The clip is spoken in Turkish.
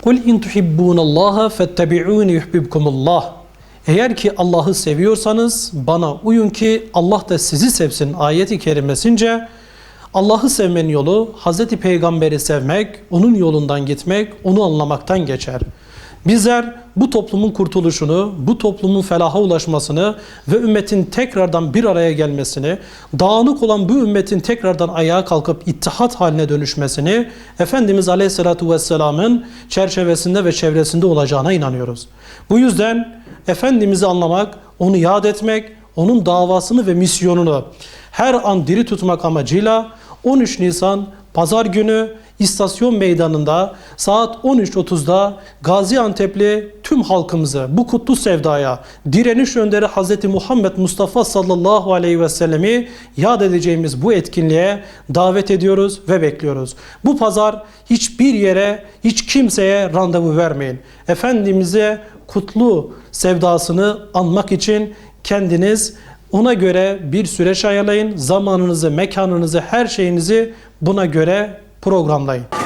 Kul in tuhibbunallaha fettebi'uni yuhibbukumullah. Eğer ki Allah'ı seviyorsanız bana uyun ki Allah da sizi sevsin ayeti kerimesince Allah'ı sevmenin yolu Hazreti Peygamber'i sevmek, onun yolundan gitmek, onu anlamaktan geçer. Bizler bu toplumun kurtuluşunu, bu toplumun felaha ulaşmasını ve ümmetin tekrardan bir araya gelmesini, dağınık olan bu ümmetin tekrardan ayağa kalkıp ittihat haline dönüşmesini Efendimiz Aleyhisselatü Vesselam'ın çerçevesinde ve çevresinde olacağına inanıyoruz. Bu yüzden Efendimiz'i anlamak, onu yad etmek, onun davasını ve misyonunu her an diri tutmak amacıyla 13 Nisan Pazar günü İstasyon Meydanı'nda saat 13.30'da Gaziantep'li tüm halkımızı bu kutlu sevdaya, direniş önderi Hz. Muhammed Mustafa sallallahu aleyhi ve sellemi yad edeceğimiz bu etkinliğe davet ediyoruz ve bekliyoruz. Bu pazar hiçbir yere, hiç kimseye randevu vermeyin. Efendimiz'e kutlu sevdasını anmak için kendiniz ona göre bir süreç ayarlayın. Zamanınızı, mekanınızı, her şeyinizi buna göre programlayın.